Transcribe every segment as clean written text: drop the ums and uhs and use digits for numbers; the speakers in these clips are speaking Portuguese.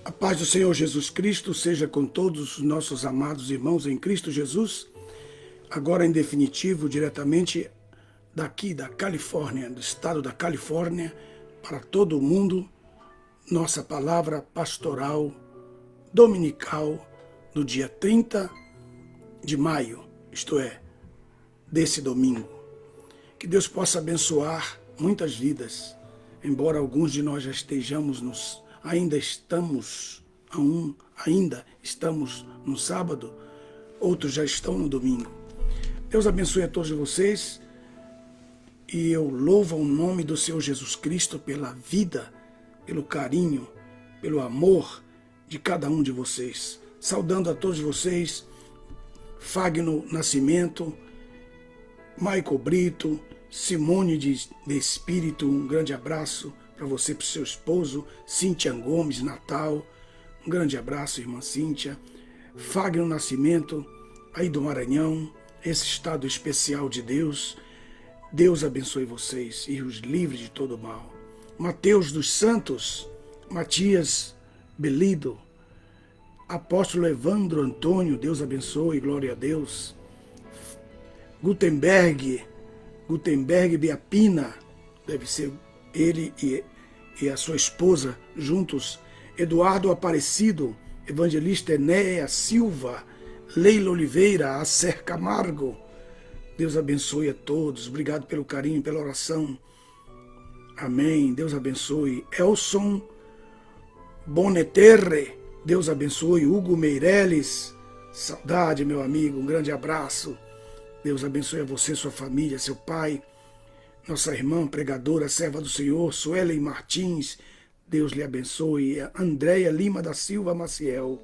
A paz do Senhor Jesus Cristo seja com todos os nossos amados irmãos em Cristo Jesus, agora em definitivo, diretamente daqui da Califórnia, do estado da Califórnia, para todo o mundo, nossa palavra pastoral dominical do dia 30 de maio, isto é, desse domingo. Que Deus possa abençoar muitas vidas, embora alguns de nós já ainda estamos no sábado, outros já estão no domingo. Deus abençoe a todos vocês e eu louvo o nome do Senhor Jesus Cristo pela vida, pelo carinho, pelo amor de cada um de vocês. Saudando a todos vocês, Fagno Nascimento, Michael Brito, Simone de Espírito, um grande abraço para você, para o seu esposo, Cíntia Gomes, Natal, um grande abraço, irmã Cíntia, Fagno Nascimento, aí do Maranhão, esse estado especial de Deus. Deus abençoe vocês e os livre de todo mal. Mateus dos Santos, Matias Belido, Apóstolo Evandro Antônio, Deus abençoe, glória a Deus. Gutenberg Biapina, deve ser ele e a sua esposa juntos. Eduardo Aparecido, Evangelista Enéa Silva, Leila Oliveira, Acer Camargo. Deus abençoe a todos. Obrigado pelo carinho, pela oração. Amém. Deus abençoe. Elson Boneterre, Deus abençoe. Hugo Meireles, saudade, meu amigo. Um grande abraço. Deus abençoe a você, sua família, seu pai. Nossa irmã pregadora, serva do Senhor, Suelen Martins, Deus lhe abençoe. Andréia Lima da Silva Maciel,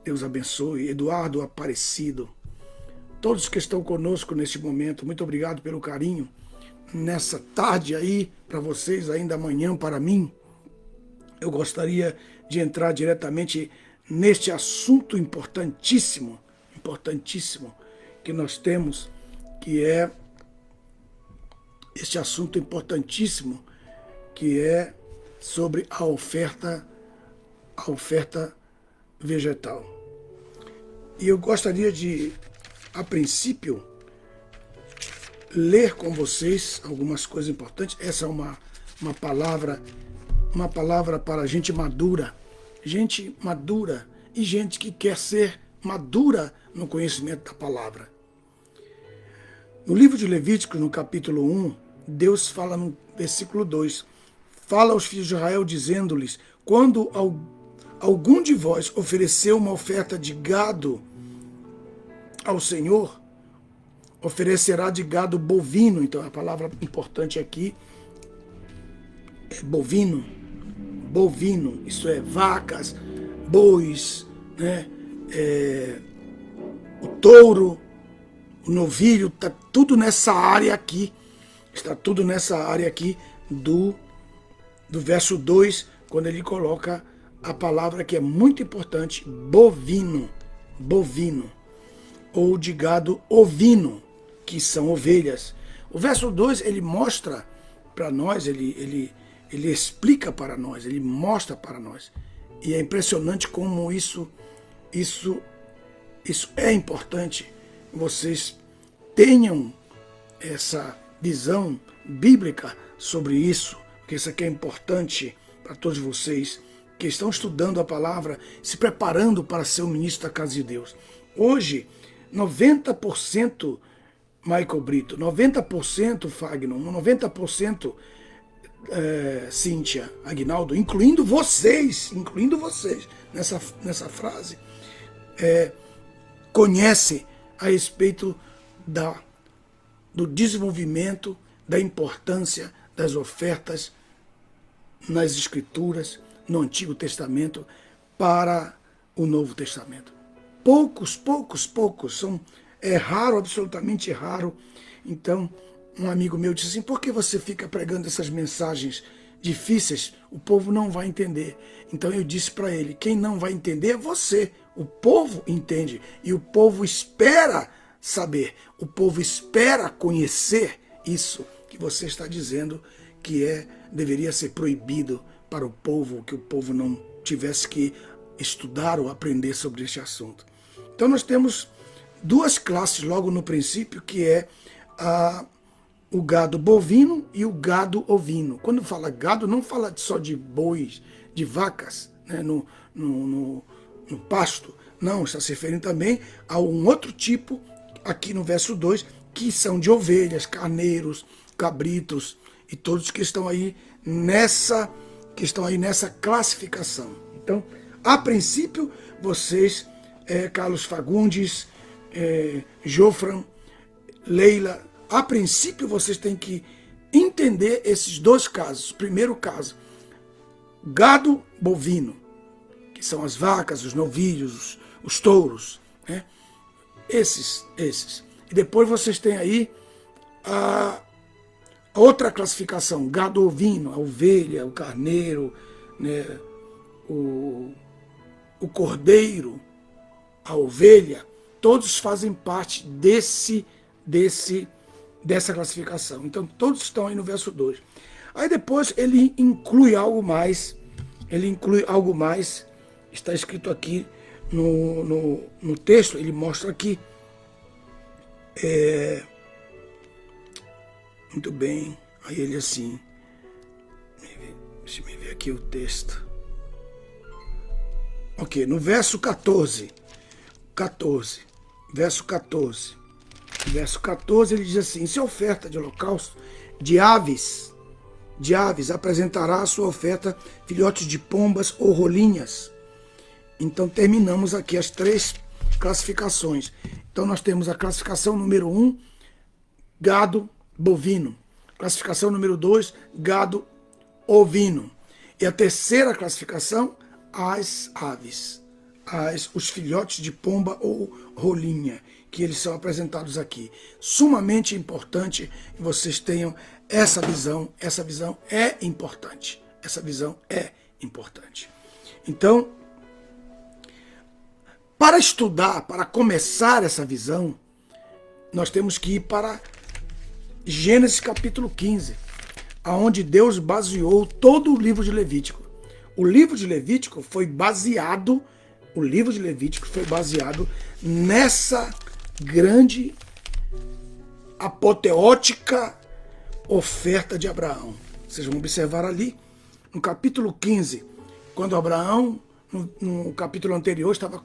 Deus abençoe. Eduardo Aparecido, todos que estão conosco neste momento, muito obrigado pelo carinho. Nessa tarde aí, para vocês, ainda amanhã para mim, eu gostaria de entrar diretamente neste assunto importantíssimo que nós temos, que é este assunto importantíssimo, que é sobre a oferta vegetal. E eu gostaria de, a princípio, ler com vocês algumas coisas importantes. Essa é uma palavra para gente madura e gente que quer ser madura no conhecimento da palavra. No livro de Levíticos, no capítulo 1, Deus fala no versículo 2, fala aos filhos de Israel dizendo-lhes: quando algum de vós ofereceu uma oferta de gado ao Senhor, oferecerá de gado bovino. Então a palavra importante aqui é bovino, isso é vacas, bois, né? O touro, o novilho, está tudo nessa área aqui. Está tudo nessa área aqui do verso 2, quando ele coloca a palavra que é muito importante, bovino, ou de gado ovino, que são ovelhas. O verso 2, ele mostra para nós, ele explica para nós, ele mostra para nós. E é impressionante como isso é importante. Vocês tenham essa visão bíblica sobre isso, porque isso aqui é importante para todos vocês que estão estudando a palavra, se preparando para ser o ministro da casa de Deus. Hoje, 90%, Michael Brito, 90% Fagno, 90% Cíntia, Aguinaldo, incluindo vocês nessa frase, conhece a respeito do desenvolvimento, da importância das ofertas nas Escrituras, no Antigo Testamento, para o Novo Testamento. Poucos, é raro, absolutamente raro. Então, um amigo meu disse assim, por que você fica pregando essas mensagens difíceis? O povo não vai entender. Então eu disse para ele, quem não vai entender é você. O povo entende e o povo espera saber, o povo espera conhecer isso que você está dizendo que deveria ser proibido para o povo, que o povo não tivesse que estudar ou aprender sobre este assunto. Então nós temos duas classes logo no princípio, que é o gado bovino e o gado ovino. Quando fala gado, não fala só de bois, de vacas, né, no pasto. Não, está se referindo também a um outro tipo, aqui no verso 2, que são de ovelhas, carneiros, cabritos e todos que estão aí nessa classificação. Então, a princípio, vocês, Carlos Fagundes, Jofran, Leila, a princípio vocês têm que entender esses dois casos. Primeiro caso, gado bovino, que são as vacas, os novilhos, os touros, né? Esses. E depois vocês têm aí a outra classificação, gado ovino, a ovelha, o carneiro, né? O cordeiro, a ovelha, todos fazem parte dessa classificação. Então todos estão aí no verso 2. Aí depois ele inclui algo mais, está escrito aqui no texto, ele mostra aqui. Muito bem, aí ele assim, deixa eu ver aqui o texto. Ok, no verso 14, verso 14 ele diz assim, se oferta de holocausto de aves apresentará a sua oferta filhotes de pombas ou rolinhas. Então terminamos aqui as três classificações. Então nós temos a classificação número 1, gado bovino. Classificação número 2, gado ovino. E a terceira classificação, as aves, os filhotes de pomba ou rolinha, que eles são apresentados aqui. Sumamente importante que vocês tenham essa visão. Essa visão é importante. Então, para estudar, para começar essa visão, nós temos que ir para Gênesis capítulo 15, onde Deus baseou todo o livro de Levítico. O livro de Levítico foi baseado nessa grande apoteótica oferta de Abraão. Vocês vão observar ali, no capítulo 15, quando Abraão, no capítulo anterior, estava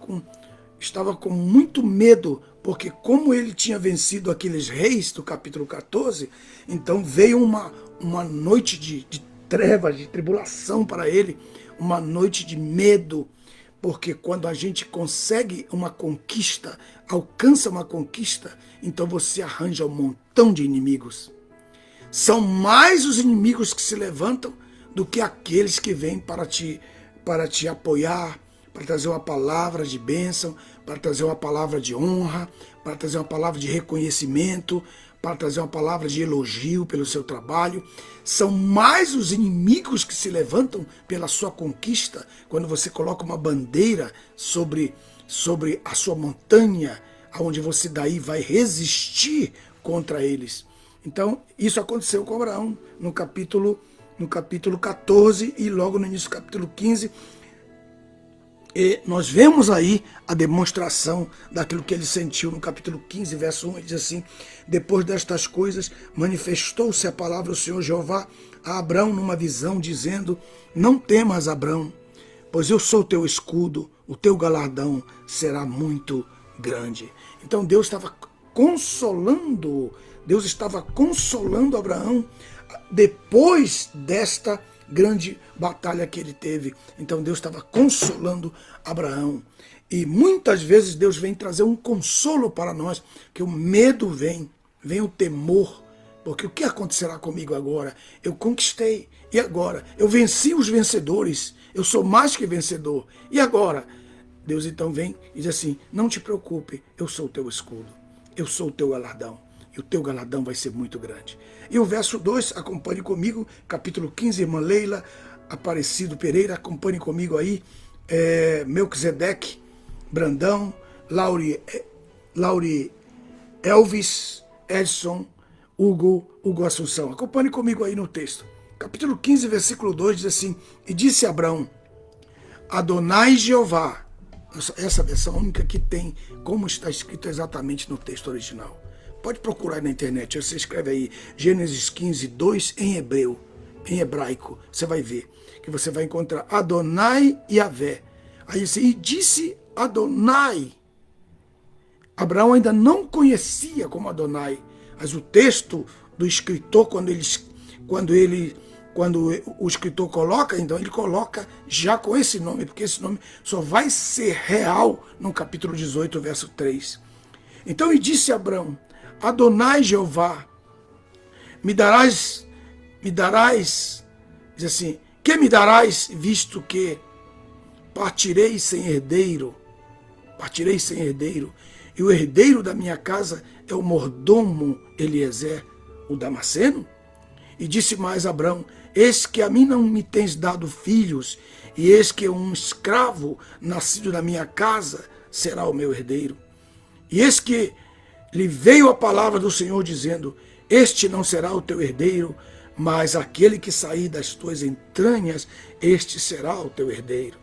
com muito medo, porque como ele tinha vencido aqueles reis do capítulo 14, então veio uma noite de trevas, de tribulação para ele, uma noite de medo, porque quando a gente consegue uma conquista, alcança uma conquista, então você arranja um montão de inimigos. São mais os inimigos que se levantam do que aqueles que vêm para te apoiar, para trazer uma palavra de bênção, para trazer uma palavra de honra, para trazer uma palavra de reconhecimento, para trazer uma palavra de elogio pelo seu trabalho. São mais os inimigos que se levantam pela sua conquista, quando você coloca uma bandeira sobre a sua montanha, onde você daí vai resistir contra eles. Então, isso aconteceu com Abraão no capítulo 14 e logo no início do capítulo 15. E nós vemos aí a demonstração daquilo que ele sentiu no capítulo 15, verso 1, ele diz assim: depois destas coisas, manifestou-se a palavra do Senhor Jeová a Abrão numa visão, dizendo: não temas, Abrão, pois eu sou teu escudo, o teu galardão será muito grande. Então Deus estava consolando Abraão depois desta grande batalha que ele teve. Então Deus estava consolando Abraão. E muitas vezes Deus vem trazer um consolo para nós, que o medo vem o temor, porque o que acontecerá comigo agora? Eu conquistei, e agora? Eu venci os vencedores, eu sou mais que vencedor, e agora? Deus então vem e diz assim, não te preocupe, eu sou o teu escudo, eu sou o teu galardão, e o teu galardão vai ser muito grande. E o verso 2, acompanhe comigo, capítulo 15, irmã Leila, Aparecido Pereira, acompanhe comigo aí, Melquisedeque, Brandão, Lauri Elvis, Edson, Hugo Assunção. Acompanhe comigo aí no texto. Capítulo 15, versículo 2 diz assim, e disse Abrão, Adonai Jeová, essa versão única que tem como está escrito exatamente no texto original. Pode procurar na internet, você escreve aí Gênesis 15, 2 em hebraico, você vai ver, que você vai encontrar Adonai Yavé. Aí assim, e disse Adonai. Abraão ainda não conhecia como Adonai, mas o texto do escritor, quando o escritor coloca, então ele coloca já com esse nome, porque esse nome só vai ser real no capítulo 18, verso 3. Então, e disse Abraão, Adonai Jeová, me darás, diz assim, que me darás, visto que partirei sem herdeiro, e o herdeiro da minha casa é o mordomo Eliezer, o Damasceno? E disse mais Abrão, eis que a mim não me tens dado filhos, e eis que um escravo nascido na minha casa será o meu herdeiro. E eis que lhe veio a palavra do Senhor dizendo, este não será o teu herdeiro, mas aquele que sair das tuas entranhas, este será o teu herdeiro.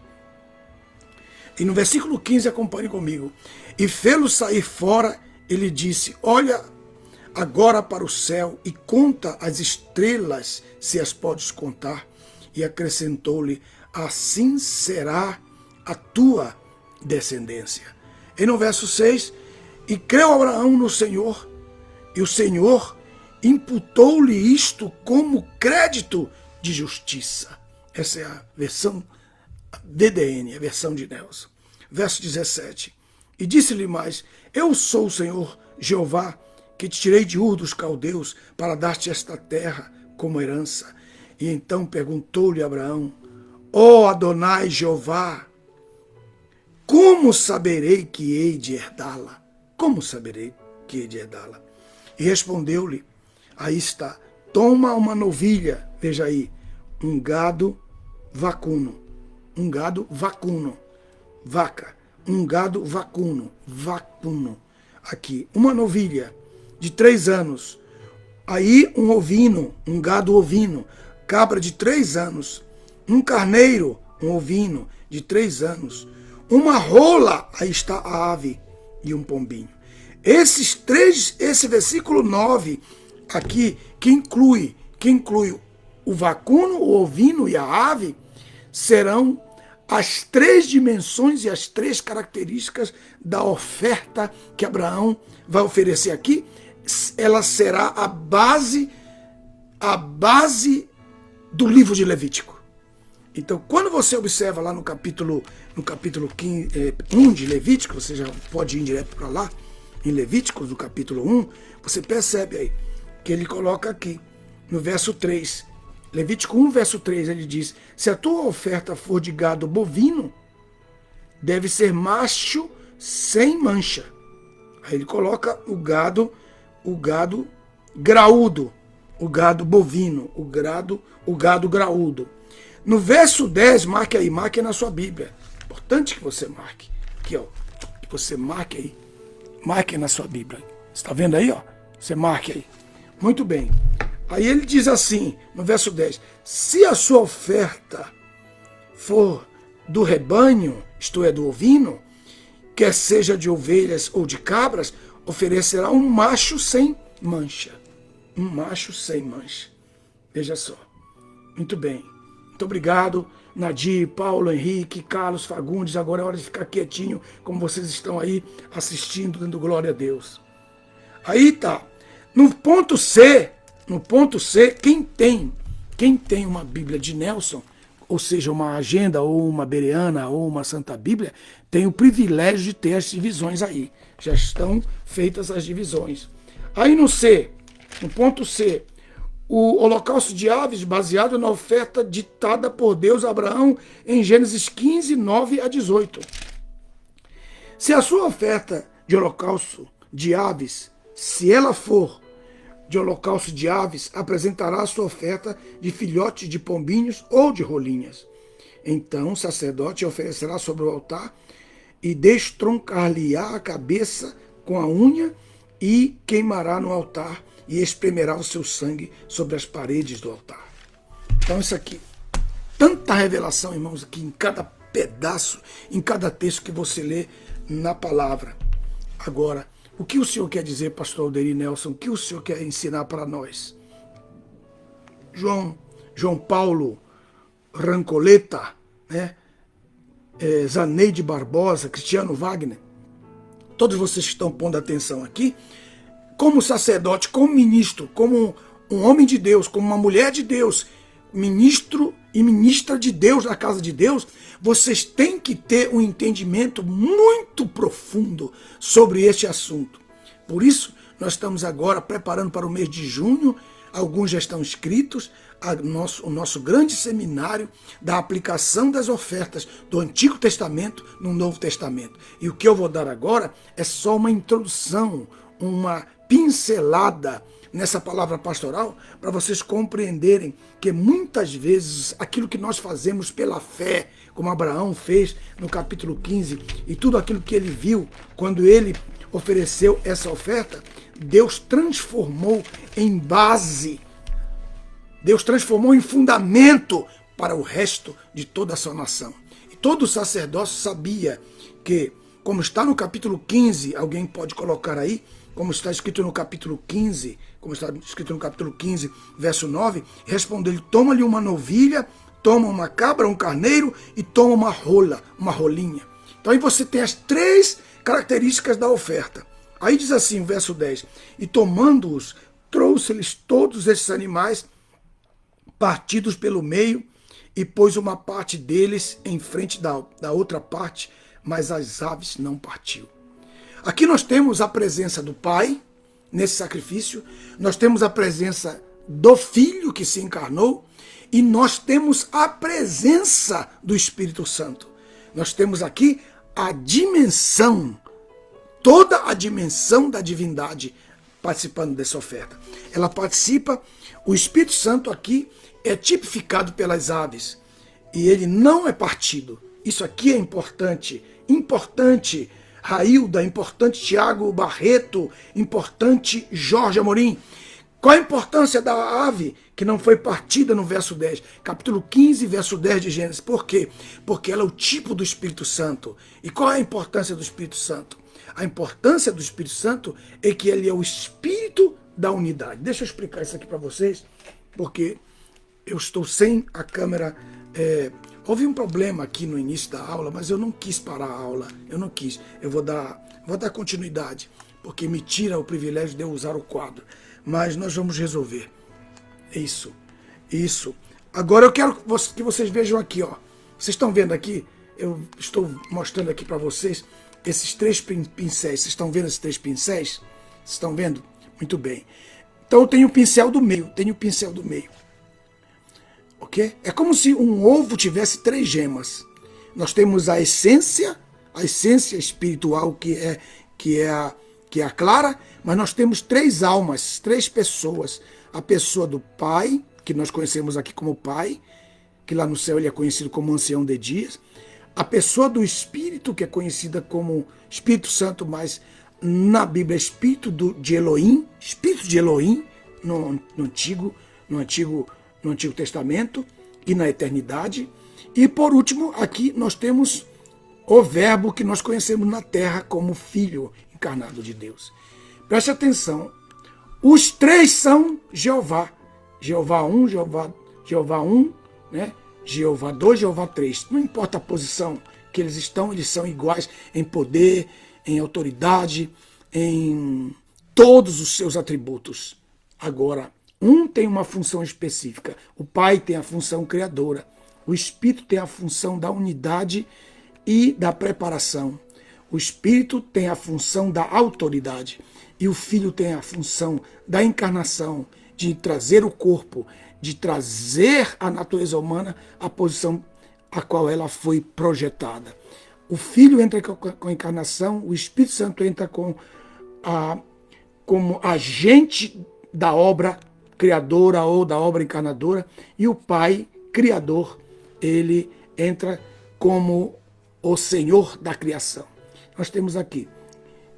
E no versículo 15, acompanhe comigo. E fê-lo sair fora, ele disse, olha agora para o céu e conta as estrelas, se as podes contar. E acrescentou-lhe, assim será a tua descendência. E no verso 6, e creu Abraão no Senhor, e o Senhor imputou-lhe isto como crédito de justiça. Essa é a versão DDN, a versão de Nelson. Verso 17. E disse-lhe mais, eu sou o Senhor Jeová, que te tirei de Ur dos caldeus para dar-te esta terra como herança. E então perguntou-lhe Abraão, ó Adonai Jeová, como saberei que hei de herdá-la? Como saberei que hei de herdá-la? E respondeu-lhe, aí está, toma uma novilha, veja aí, um gado vacuno, vaca, um gado vacuno, aqui, uma novilha de 3 anos, aí um ovino, um gado ovino, cabra de 3 anos, um carneiro, um ovino de 3 anos, uma rola, aí está a ave e um pombinho. Esse versículo 9 aqui, que inclui o vacuno, o ovino e a ave, serão as 3 dimensões e as 3 características da oferta que Abraão vai oferecer aqui. Ela será a base do livro de Levítico. Então, quando você observa lá no capítulo 1 de Levítico, você já pode ir direto para lá, em Levíticos, no capítulo 1, você percebe aí que ele coloca aqui, no verso 3, Levítico 1, verso 3, ele diz, se a tua oferta for de gado bovino, deve ser macho sem mancha. Aí ele coloca o gado graúdo, o gado bovino, o gado graúdo. No verso 10, marque aí, marque na sua Bíblia. Importante que você marque. Aqui, ó, que você marque aí. Marque na sua Bíblia. Está vendo aí, ó? Você marque aí. Muito bem. Aí ele diz assim, no verso 10, se a sua oferta for do rebanho, isto é, do ovino, quer seja de ovelhas ou de cabras, oferecerá um macho sem mancha. Um macho sem mancha. Veja só. Muito bem. Muito obrigado, Nadir, Paulo, Henrique, Carlos, Fagundes. Agora é hora de ficar quietinho, como vocês estão aí assistindo, dando glória a Deus. Aí tá. No ponto C, no ponto C, quem tem uma Bíblia de Nelson, ou seja, uma agenda, ou uma bereana, ou uma Santa Bíblia, tem o privilégio de ter as divisões aí. Já estão feitas as divisões. Aí no C, no ponto C, o holocausto de aves baseado na oferta ditada por Deus a Abraão em Gênesis 15, 9 a 18. Se a sua oferta de holocausto de aves, se ela for de holocausto de aves, apresentará a sua oferta de filhotes de pombinhos ou de rolinhas. Então o sacerdote oferecerá sobre o altar e destroncar-lhe-á a cabeça com a unha e queimará no altar e espremerá o seu sangue sobre as paredes do altar. Então isso aqui, tanta revelação, irmãos, aqui em cada pedaço, em cada texto que você lê na palavra. Agora, o que o senhor quer dizer, pastor Alderi Nelson? O que o senhor quer ensinar para nós? João Paulo Rancoleta, né? Zaneide Barbosa, Cristiano Wagner, todos vocês que estão pondo atenção aqui, como sacerdote, como ministro, como um homem de Deus, como uma mulher de Deus, ministro e ministra de Deus na casa de Deus, vocês têm que ter um entendimento muito profundo sobre este assunto. Por isso, nós estamos agora preparando para o mês de junho, alguns já estão inscritos, o nosso grande seminário da aplicação das ofertas do Antigo Testamento no Novo Testamento. E o que eu vou dar agora é só uma introdução, uma pincelada nessa palavra pastoral, para vocês compreenderem que muitas vezes aquilo que nós fazemos pela fé, como Abraão fez no capítulo 15, e tudo aquilo que ele viu quando ele ofereceu essa oferta, Deus transformou em base, Deus transformou em fundamento para o resto de toda a sua nação. E todo o sacerdócio sabia que, como está no capítulo 15, alguém pode colocar aí, como está escrito no capítulo 15, verso 9, respondeu-lhe, toma-lhe uma novilha, toma uma cabra, um carneiro e toma uma rola, uma rolinha. Então aí você tem as três características da oferta. Aí diz assim, verso 10, e tomando-os, trouxe-lhes todos esses animais partidos pelo meio e pôs uma parte deles em frente da outra parte, mas as aves não partiu. Aqui nós temos a presença do Pai, nesse sacrifício, nós temos a presença do Filho que se encarnou e nós temos a presença do Espírito Santo. Nós temos aqui a dimensão, toda a dimensão da divindade participando dessa oferta. Ela participa, o Espírito Santo aqui é tipificado pelas aves e ele não é partido. Isso aqui é importante, Railda, importante Tiago Barreto, importante Jorge Amorim. Qual a importância da ave que não foi partida no verso 10? Capítulo 15, verso 10 de Gênesis. Por quê? Porque ela é o tipo do Espírito Santo. E qual é a importância do Espírito Santo? A importância do Espírito Santo é que ele é o Espírito da unidade. Deixa eu explicar isso aqui para vocês, porque eu estou sem a câmera. Houve um problema aqui no início da aula, mas eu não quis parar a aula. Eu não quis. Eu vou dar continuidade, porque me tira o privilégio de eu usar o quadro. Mas nós vamos resolver. Isso. Agora eu quero que vocês vejam aqui, ó. Vocês estão vendo aqui? Eu estou mostrando aqui para vocês esses três pincéis. Vocês estão vendo esses três pincéis? Vocês estão vendo? Muito bem. Então eu tenho o pincel do meio. Ok? É como se um ovo tivesse três gemas. Nós temos a essência espiritual que é a clara, mas nós temos três almas, três pessoas. A pessoa do Pai, que nós conhecemos aqui como Pai, que lá no céu ele é conhecido como Ancião de Dias. A pessoa do Espírito, que é conhecida como Espírito Santo, mas na Bíblia é Espírito de Elohim, no Antigo Testamento e na eternidade. E por último, aqui nós temos o Verbo que nós conhecemos na terra como Filho encarnado de Deus. Preste atenção, os três são Jeová. Jeová 1, Jeová 1, né? Jeová 2, Jeová 3. Não importa a posição que eles estão, eles são iguais em poder, em autoridade, em todos os seus atributos. Agora, Um tem uma função específica. O Pai tem a função criadora. O Espírito tem a função da unidade e da preparação. O Espírito tem a função da autoridade. E o Filho tem a função da encarnação, de trazer o corpo, de trazer a natureza humana à posição a qual ela foi projetada. O Filho entra com a encarnação, o Espírito Santo entra como agente da obra criadora ou da obra encarnadora, e o Pai, criador, ele entra como o Senhor da criação. Nós temos aqui.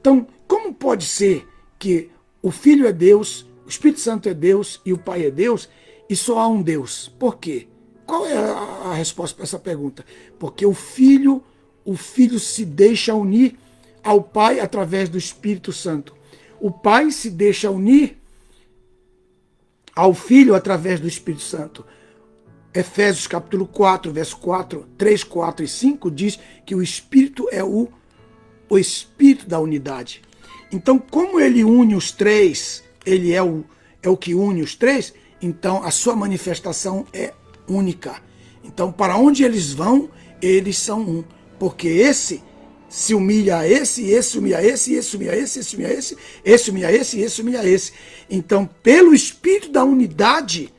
Então, como pode ser que o Filho é Deus, o Espírito Santo é Deus e o Pai é Deus, e só há um Deus? Por quê? Qual é a resposta para essa pergunta? Porque o Filho se deixa unir ao Pai através do Espírito Santo. O Pai se deixa unir ao Filho através do Espírito Santo. Efésios capítulo 4, verso 3, 4 e 5 diz que o Espírito é o Espírito da unidade. Então, como ele une os três, ele é o que une os três, então a sua manifestação é única. Então, para onde eles vão, eles são um. Porque esse se humilha a esse humilha a esse humilha a esse humilha a esse humilha a esse humilha a esse. Então, pelo Espírito da unidade,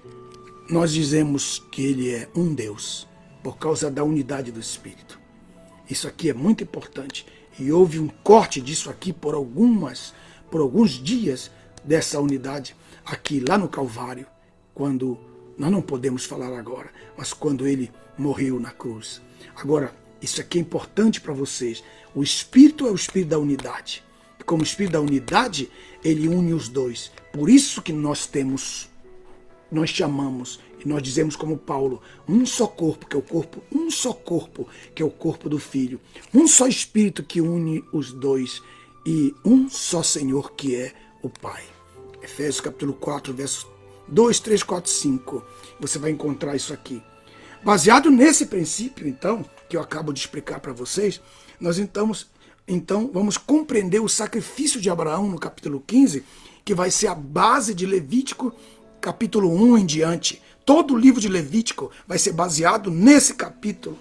nós dizemos que ele é um Deus, por causa da unidade do Espírito. Isso aqui é muito importante. E houve um corte disso aqui por alguns dias dessa unidade aqui lá no Calvário, quando nós não podemos falar agora, mas quando ele morreu na cruz. Agora, isso aqui é importante para vocês. O Espírito é o Espírito da unidade. E como Espírito da unidade, ele une os dois. Por isso que nós chamamos, e nós dizemos como Paulo, um só corpo, que é o corpo, um só corpo, que é o corpo do Filho. Um só Espírito que une os dois. E um só Senhor, que é o Pai. Efésios capítulo 4, versos 2, 3, 4, 5. Você vai encontrar isso aqui. Baseado nesse princípio, então, que eu acabo de explicar para vocês, nós então vamos compreender o sacrifício de Abraão no capítulo 15, que vai ser a base de Levítico, capítulo 1 em diante. Todo o livro de Levítico vai ser baseado nesse capítulo.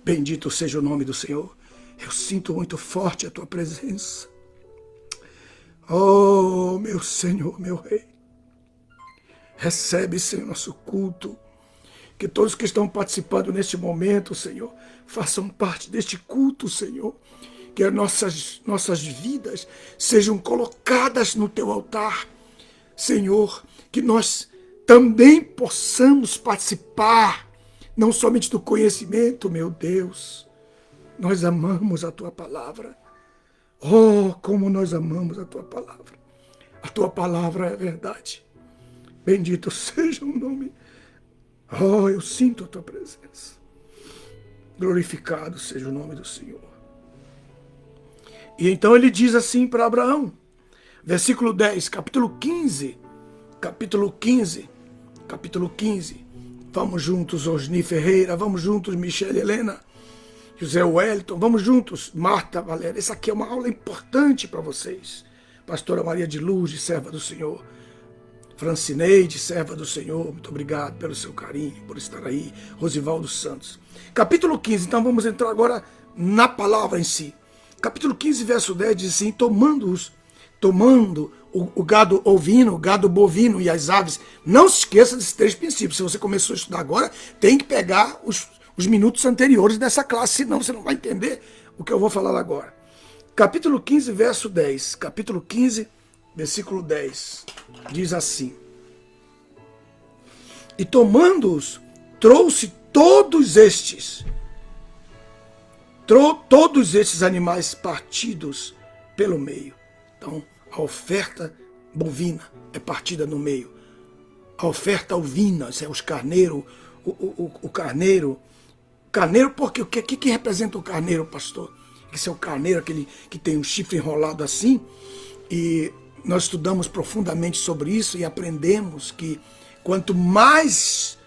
Bendito seja o nome do Senhor. Eu sinto muito forte a tua presença. Oh, meu Senhor, meu Rei. Recebe, Senhor, nosso culto. Que todos que estão participando neste momento, Senhor, façam parte deste culto, Senhor. Que as nossas vidas sejam colocadas no teu altar. Senhor, que nós também possamos participar, não somente do conhecimento, meu Deus. Nós amamos a tua palavra. Oh, como nós amamos a tua palavra. A tua palavra é verdade. Bendito seja o nome. Oh, eu sinto a tua presença. Glorificado seja o nome do Senhor. E então ele diz assim para Abraão, versículo 10, capítulo 15. Vamos juntos, Osni Ferreira, vamos juntos, Michele Helena, José Wellington, vamos juntos, Marta Valéria. Essa aqui é uma aula importante para vocês. Pastora Maria de Lourdes, serva do Senhor. Francineide, serva do Senhor, muito obrigado pelo seu carinho, por estar aí. Rosivaldo Santos. Capítulo 15, então vamos entrar agora na palavra em si. Capítulo 15, verso 10 diz assim, tomando o gado ovino, o gado bovino e as aves. Não se esqueça desses três princípios. Se você começou a estudar agora, tem que pegar os minutos anteriores dessa classe, senão você não vai entender o que eu vou falar agora. Capítulo 15, verso 10. Capítulo 15, versículo 10. Diz assim. E tomando-os, trouxe todos estes animais partidos pelo meio. Então, a oferta bovina é partida no meio. A oferta ovina, isso é os carneiros, o carneiro. Carneiro, porque o que representa o carneiro, pastor? Esse é o carneiro, aquele que tem um chifre enrolado assim. E nós estudamos profundamente sobre isso e aprendemos que quanto mais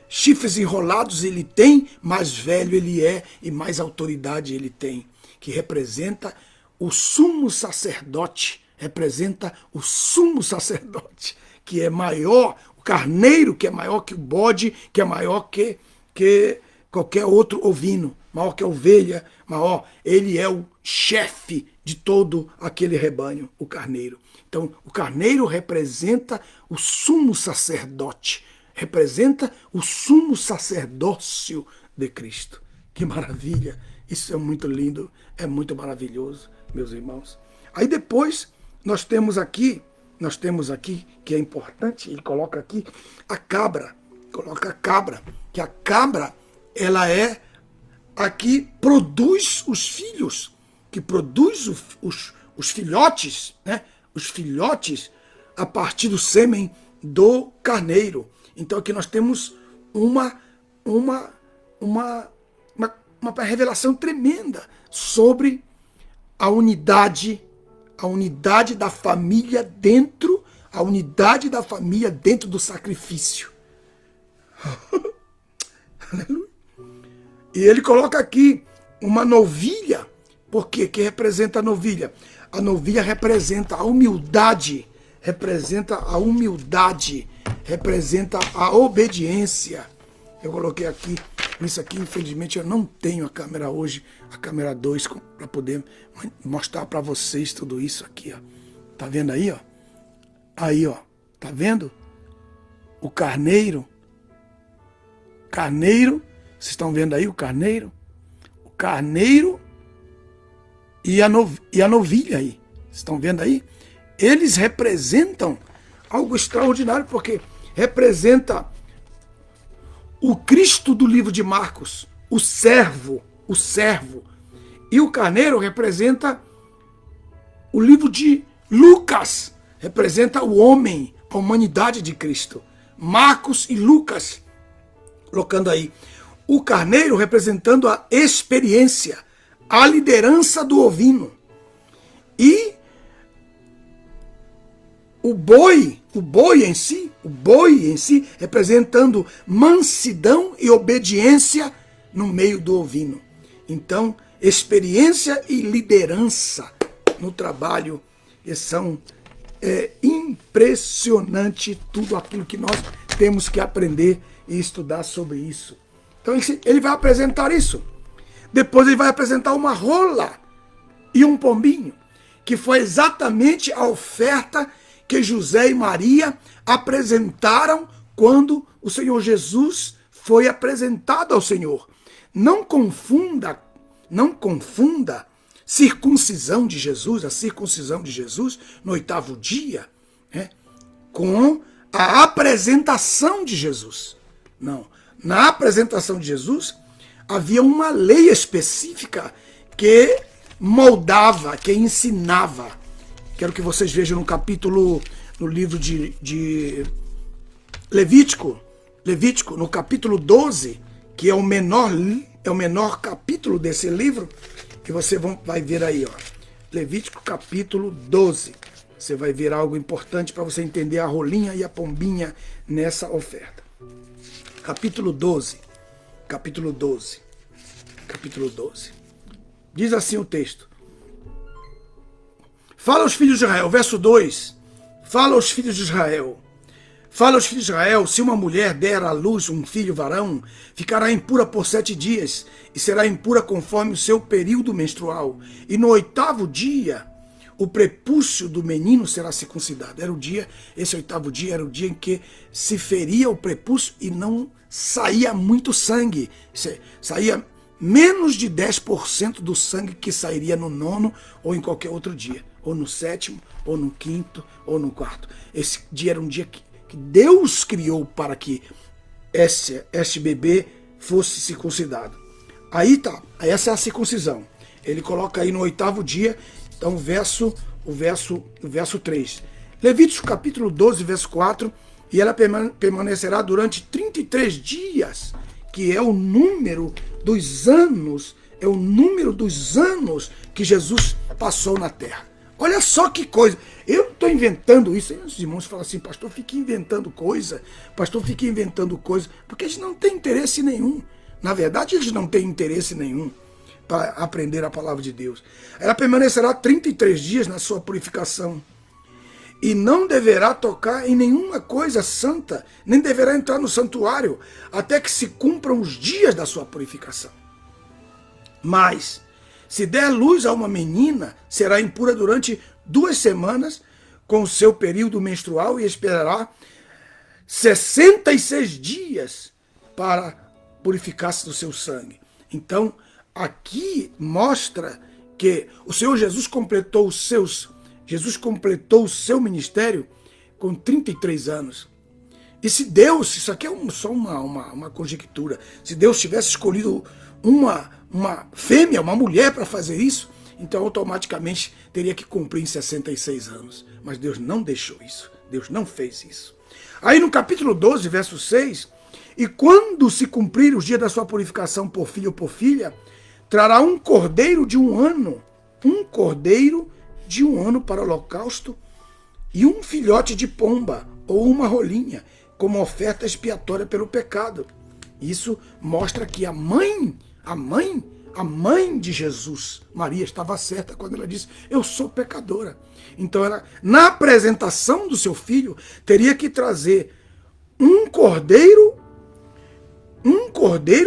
chifres enrolados ele tem, mais velho ele é e mais autoridade ele tem. Que representa o sumo sacerdote, que é maior, o carneiro que é maior que o bode, que é maior que qualquer outro ovino, maior que a ovelha, maior. Ele é o chefe de todo aquele rebanho, o carneiro. Então, o carneiro representa o sumo sacerdote, representa o sumo sacerdócio de Cristo. Que maravilha! Isso é muito lindo, é muito maravilhoso, meus irmãos. Aí depois nós temos aqui, que é importante, ele coloca aqui a cabra, que a cabra, ela é a que produz os filhos, que produz os filhotes, né? Os filhotes a partir do sêmen do carneiro. Então aqui nós temos uma revelação tremenda sobre a unidade da família dentro, do sacrifício. Aleluia. E ele coloca aqui uma novilha, porque que representa a novilha? A novilha representa a humildade, representa a obediência. Eu coloquei aqui, isso aqui, infelizmente eu não tenho a câmera hoje, a câmera 2, para poder mostrar para vocês tudo isso aqui, ó. Tá vendo aí, ó? Aí, ó, tá vendo? O carneiro, vocês estão vendo aí o carneiro? O carneiro e a novilha aí, vocês estão vendo aí? Eles representam algo extraordinário, porque representa o Cristo do livro de Marcos, o servo. E o carneiro representa o livro de Lucas, representa o homem, a humanidade de Cristo. Marcos e Lucas, colocando aí. O carneiro representando a experiência, a liderança do ovino. E o boi em si representando mansidão e obediência no meio do ovino. Então, experiência e liderança no trabalho, e são impressionante tudo aquilo que nós temos que aprender e estudar sobre isso. Então, ele vai apresentar isso. Depois ele vai apresentar uma rola e um pombinho, que foi exatamente a oferta que José e Maria apresentaram quando o Senhor Jesus foi apresentado ao Senhor. Não confunda circuncisão de Jesus, a circuncisão de Jesus no 8º dia, né, com a apresentação de Jesus. Não. Na apresentação de Jesus havia uma lei específica que moldava, que ensinava. Quero que vocês vejam no livro de Levítico, no capítulo 12, que é o menor capítulo desse livro, que você vai ver aí, ó. Levítico capítulo 12. Você vai ver algo importante para você entender a rolinha e a pombinha nessa oferta. Capítulo 12. Diz assim o texto. Fala aos filhos de Israel, verso 2. Fala aos filhos de Israel, se uma mulher der à luz um filho varão, ficará impura por 7 dias, e será impura conforme o seu período menstrual. E no 8º dia, o prepúcio do menino será circuncidado. Esse 8º dia era o dia em que se feria o prepúcio e não saía muito sangue. Saía menos de 10% do sangue que sairia no 9º ou em qualquer outro dia. Ou no 7º, ou no 5º, ou no 4º. Esse dia era um dia que Deus criou para que este bebê fosse circuncidado. Aí tá, essa é a circuncisão. Ele coloca aí no 8º dia, então o verso 3. Levítico capítulo 12, verso 4, e ela permanecerá durante 33 dias, que é o número dos anos, que Jesus passou na terra. Olha só que coisa, eu estou inventando isso, aí os irmãos falam assim, pastor, fica inventando coisa, porque eles não têm interesse nenhum. Na verdade, eles não têm interesse nenhum para aprender a palavra de Deus. Ela permanecerá 33 dias na sua purificação. e não deverá tocar em nenhuma coisa santa, nem deverá entrar no santuário, até que se cumpram os dias da sua purificação. Mas, se der luz a uma menina, será impura durante 2 semanas, com o seu período menstrual, e esperará 66 dias para purificar-se do seu sangue. Então, aqui mostra que o Senhor Jesus completou o seu ministério com 33 anos. E se Deus, isso aqui é só uma conjectura, se Deus tivesse escolhido uma fêmea, uma mulher para fazer isso, então automaticamente teria que cumprir em 66 anos. Mas Deus não deixou isso, Deus não fez isso. Aí no capítulo 12, verso 6, e quando se cumprir os dias da sua purificação por filho ou por filha, trará um cordeiro de 1 ano, para o holocausto, e um filhote de pomba ou uma rolinha, como oferta expiatória pelo pecado. Isso mostra que a mãe de Jesus, Maria, estava certa quando ela disse: eu sou pecadora. Então ela, na apresentação do seu filho, teria que trazer um cordeiro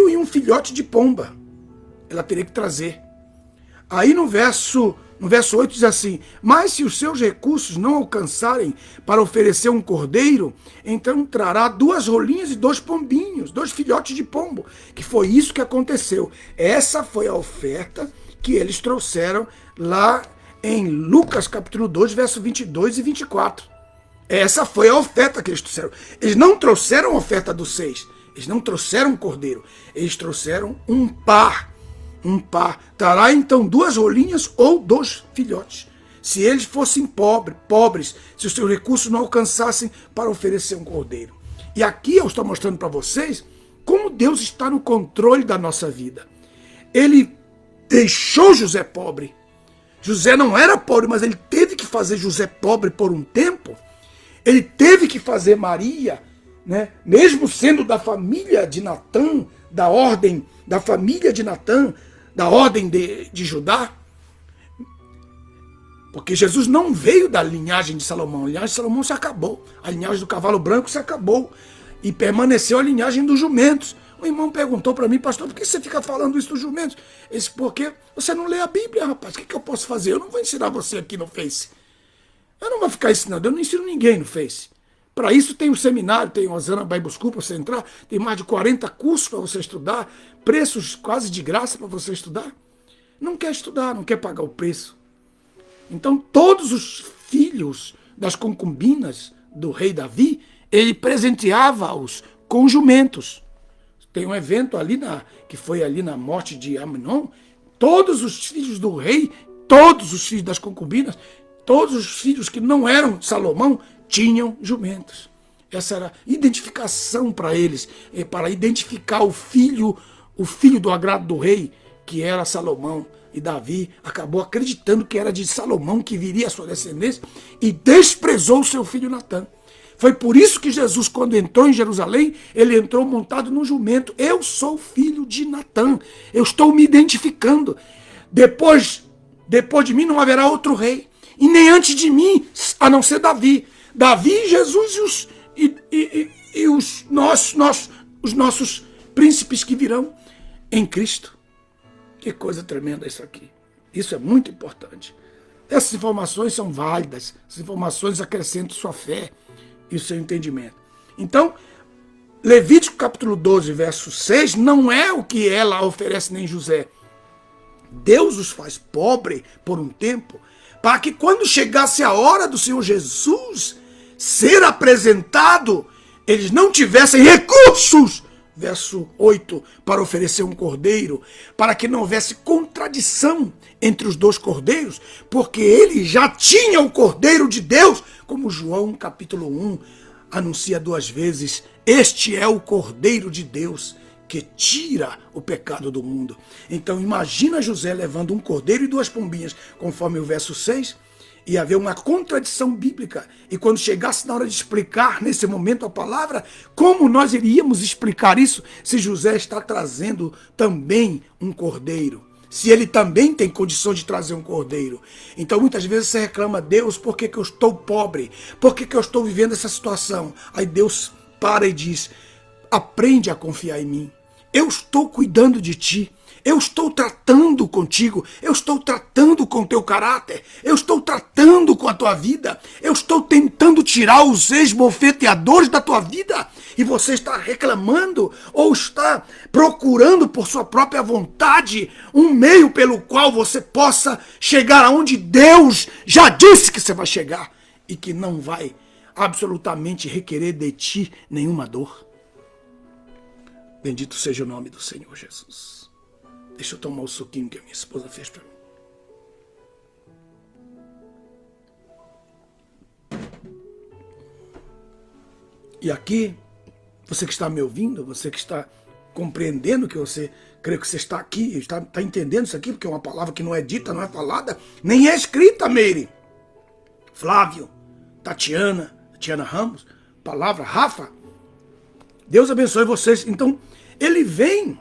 e um filhote de pomba. Ela teria que trazer. Aí no verso 8 diz assim: mas se os seus recursos não alcançarem para oferecer um cordeiro, então trará 2 rolinhas e 2 pombinhos, 2 filhotes de pombo, que foi isso que aconteceu. Essa foi a oferta que eles trouxeram lá em Lucas capítulo 2, verso 22 e 24. Essa foi a oferta que eles trouxeram. Eles não trouxeram a oferta dos 6, eles não trouxeram um cordeiro, eles trouxeram um par. Trará então 2 rolinhas ou 2 filhotes. Se eles fossem pobres, se os seus recursos não alcançassem para oferecer um cordeiro. E aqui eu estou mostrando para vocês como Deus está no controle da nossa vida. Ele deixou José pobre. José não era pobre, mas ele teve que fazer José pobre por um tempo. Ele teve que fazer Maria, né, mesmo sendo da família de Natã, da família de Natã, da ordem de Judá, porque Jesus não veio da linhagem de Salomão. A linhagem de Salomão se acabou, a linhagem do cavalo branco se acabou, e permaneceu a linhagem dos jumentos. O irmão perguntou para mim: pastor, por que você fica falando isso dos jumentos? Ele disse: porque você não lê a Bíblia, rapaz, o que eu posso fazer? Eu não vou ensinar você aqui no Face. Eu não vou ficar ensinando, eu não ensino ninguém no Face. Para isso tem um seminário, tem o Osana Bible School para você entrar, tem mais de 40 cursos para você estudar, preços quase de graça para você estudar. Não quer estudar, não quer pagar o preço. Então todos os filhos das concubinas do rei Davi, ele presenteava-os com jumentos. Tem um evento ali que foi ali na morte de Amnon, todos os filhos do rei, todos os filhos das concubinas, todos os filhos que não eram Salomão, tinham jumentos. Essa era a identificação para eles, para identificar o filho do agrado do rei, que era Salomão. E Davi acabou acreditando que era de Salomão que viria a sua descendência e desprezou o seu filho Natã. Foi por isso que Jesus, quando entrou em Jerusalém, ele entrou montado num jumento. Eu sou filho de Natã, eu estou me identificando. Depois de mim não haverá outro rei, e nem antes de mim, a não ser Davi. Davi, Jesus e os nossos príncipes que virão em Cristo. Que coisa tremenda isso aqui. Isso é muito importante. Essas informações são válidas. Essas informações acrescentam sua fé e o seu entendimento. Então, Levítico capítulo 12, verso 6, não é o que ela oferece nem José. Deus os faz pobre por um tempo, para que quando chegasse a hora do Senhor Jesus ser apresentado, eles não tivessem recursos, verso 8, para oferecer um cordeiro, para que não houvesse contradição entre os 2 cordeiros, porque ele já tinha o cordeiro de Deus, como João capítulo 1 anuncia 2 vezes: este é o cordeiro de Deus que tira o pecado do mundo. Então imagina José levando um cordeiro e 2 pombinhas, conforme o verso 6, ia haver uma contradição bíblica. E quando chegasse na hora de explicar, nesse momento, a palavra, como nós iríamos explicar isso se José está trazendo também um cordeiro? se ele também tem condições de trazer um cordeiro? Então muitas vezes você reclama: Deus, por que eu estou pobre? Por que eu estou vivendo essa situação? Aí Deus para e diz: aprende a confiar em mim. Eu estou cuidando de ti. Eu estou tratando contigo, eu estou tratando com o teu caráter, eu estou tratando com a tua vida, eu estou tentando tirar os esbofeteadores da tua vida, e você está reclamando ou está procurando por sua própria vontade um meio pelo qual você possa chegar aonde Deus já disse que você vai chegar e que não vai absolutamente requerer de ti nenhuma dor. Bendito seja o nome do Senhor Jesus. Deixa eu tomar o suquinho que a minha esposa fez para mim. E aqui, você que está me ouvindo, você que está compreendendo, que você creio que você está aqui, está entendendo isso aqui, porque é uma palavra que não é dita, não é falada, nem é escrita, Meire, Flávio, Tatiana Ramos, palavra, Rafa. Deus abençoe vocês. Então, ele vem.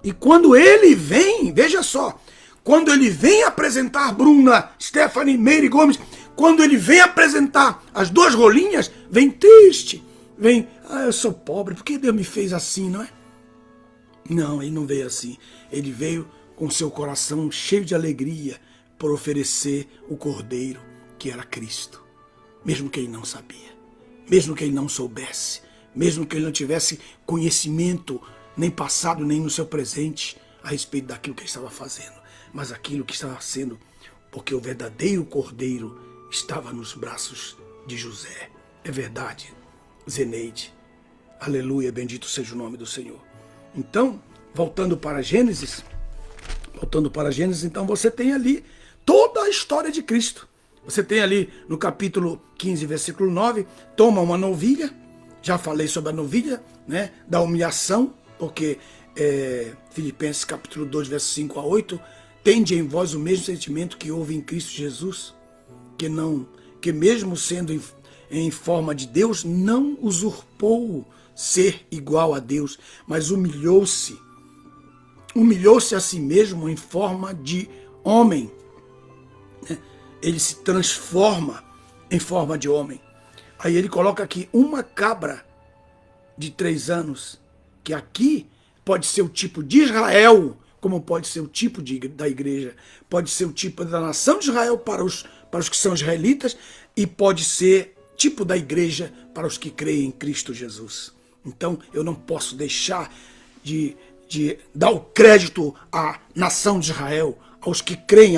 E quando ele vem, veja só, quando ele vem apresentar Bruna, Stephanie, Meire Gomes, quando ele vem apresentar as duas rolinhas, vem triste, vem: eu sou pobre, por que Deus me fez assim, não é? Não, ele não veio assim, ele veio com seu coração cheio de alegria por oferecer o cordeiro que era Cristo, mesmo que ele não sabia, mesmo que ele não soubesse, mesmo que ele não tivesse conhecimento nem passado, nem no seu presente, a respeito daquilo que ele estava fazendo, mas aquilo que estava sendo, porque o verdadeiro cordeiro estava nos braços de José. É verdade, Zeneide. Aleluia, bendito seja o nome do Senhor. Então, voltando para Gênesis, então você tem ali toda a história de Cristo. Você tem ali no capítulo 15, versículo 9, toma uma novilha, já falei sobre a novilha, né, da humilhação, porque Filipenses capítulo 2, verso 5 a 8, tende em vós o mesmo sentimento que houve em Cristo Jesus, que mesmo sendo em forma de Deus, não usurpou ser igual a Deus, mas humilhou-se a si mesmo em forma de homem. Ele se transforma em forma de homem. Aí ele coloca aqui uma cabra de 3 anos, que aqui pode ser o tipo de Israel, como pode ser o tipo da igreja, pode ser o tipo da nação de Israel para os que são israelitas, e pode ser tipo da igreja para os que creem em Cristo Jesus. Então eu não posso deixar de dar o crédito à nação de Israel, aos que creem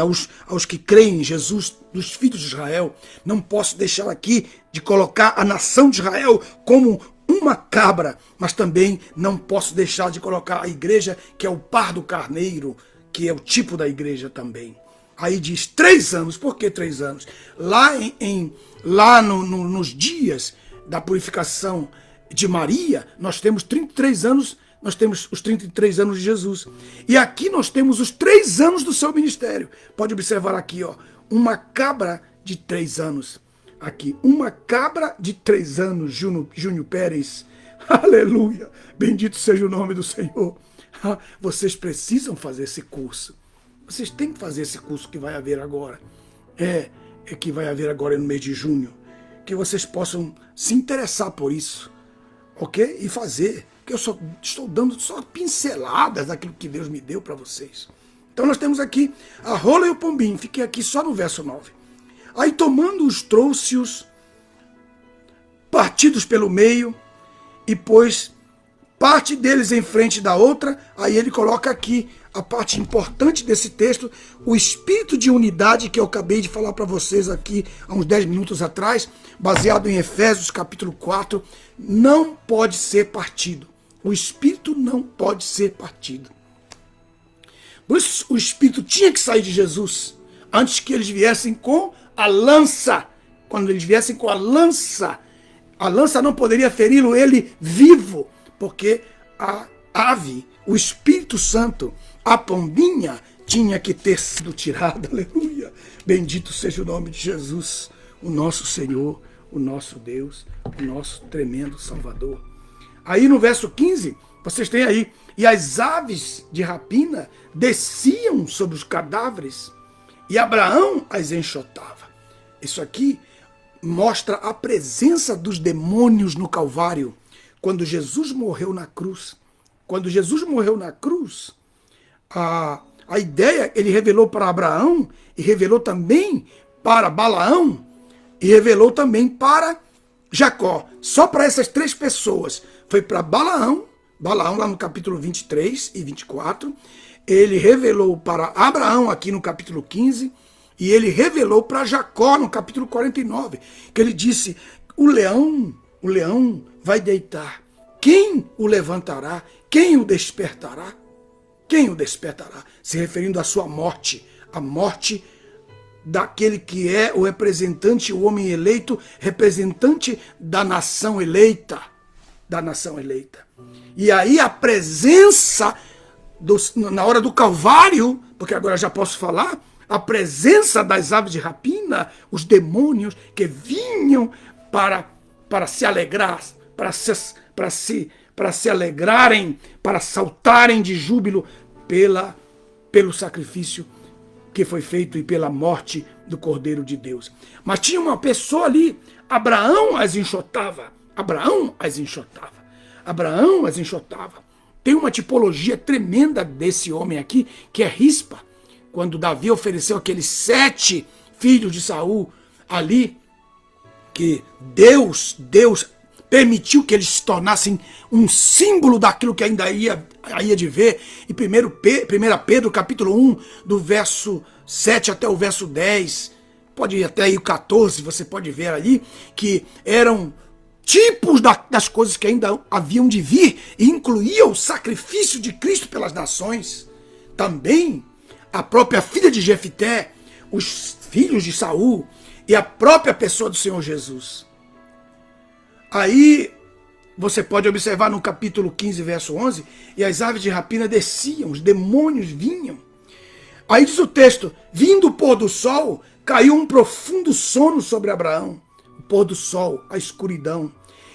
em Jesus, dos filhos de Israel. Não posso deixar aqui de colocar a nação de Israel como uma cabra, mas também não posso deixar de colocar a igreja, que é o par do carneiro, que é o tipo da igreja também. Aí diz 3 anos, por que 3 anos? Lá nos dias da purificação de Maria, nós temos 33 anos, nós temos os 33 anos de Jesus. E aqui nós temos os 3 anos do seu ministério. Pode observar aqui, ó, uma cabra de 3 anos. Aqui, uma cabra de 3 anos, Júnior Pérez. Aleluia! Bendito seja o nome do Senhor. Vocês precisam fazer esse curso. Vocês têm que fazer esse curso que vai haver agora. Que vai haver agora no mês de junho. Que vocês possam se interessar por isso. Ok? E fazer. Que eu só estou dando só pinceladas daquilo que Deus me deu para vocês. Então nós temos aqui a rola e o pombinho. Fiquei aqui só no verso 9. Aí tomando-os, trouxe-os, partidos pelo meio, e pôs parte deles em frente da outra. Aí ele coloca aqui a parte importante desse texto, o espírito de unidade que eu acabei de falar para vocês aqui há uns 10 minutos atrás, baseado em Efésios capítulo 4, não pode ser partido. O espírito não pode ser partido. Por isso o espírito tinha que sair de Jesus, antes que eles viessem com a lança. Quando eles viessem com a lança não poderia feri-lo ele vivo, porque a ave, o Espírito Santo, a pombinha, tinha que ter sido tirada. Aleluia! Bendito seja o nome de Jesus, o nosso Senhor, o nosso Deus, o nosso tremendo Salvador. Aí no verso 15, Vocês têm aí. E as aves de rapina desciam sobre os cadáveres e Abraão as enxotava. Isso aqui mostra a presença dos demônios no Calvário. Quando Jesus morreu na cruz. Quando Jesus morreu na cruz, a ideia ele revelou para Abraão e revelou também para Balaão e revelou também para Jacó. Só para essas três pessoas. Foi para Balaão lá no capítulo 23 e 24. Ele revelou para Abraão aqui no capítulo 15. E ele revelou para Jacó no capítulo 49. Que ele disse, o leão vai deitar. Quem o levantará? Quem o despertará? Quem o despertará? Se referindo à sua morte. A morte daquele que é o representante, o homem eleito, representante da nação eleita. Da nação eleita. E aí a presença, na hora do Calvário, porque agora já posso falar, a presença das aves de rapina, os demônios que vinham para se alegrar, para se alegrarem, para saltarem de júbilo pelo sacrifício que foi feito e pela morte do Cordeiro de Deus. Mas tinha uma pessoa ali, Abraão as enxotava. Abraão as enxotava. Abraão as enxotava. Tem uma tipologia tremenda desse homem aqui, que é Rispa. Quando Davi ofereceu aqueles 7 filhos de Saul ali, que Deus permitiu que eles se tornassem um símbolo daquilo que ainda ia de ver. E 1 Pedro, capítulo 1, do verso 7 até o verso 10, pode ir até aí o 14, você pode ver ali, que eram tipos das coisas que ainda haviam de vir, e incluía o sacrifício de Cristo pelas nações. Também a própria filha de Jefité, os filhos de Saul e a própria pessoa do Senhor Jesus. Aí você pode observar no capítulo 15, verso 11, e as aves de rapina desciam, os demônios vinham. Aí diz o texto, vindo o pôr do sol, caiu um profundo sono sobre Abraão. O pôr do sol, a escuridão.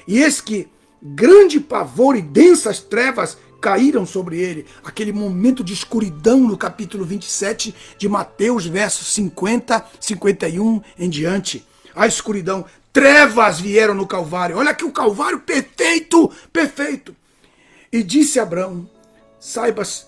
E eis que grande pavor e densas trevas caíram sobre ele. Aquele momento de escuridão no capítulo 27 de Mateus, versos 50, 51 em diante. A escuridão, trevas vieram no Calvário. Olha aqui o Calvário perfeito, perfeito. E disse a Abraão, saibas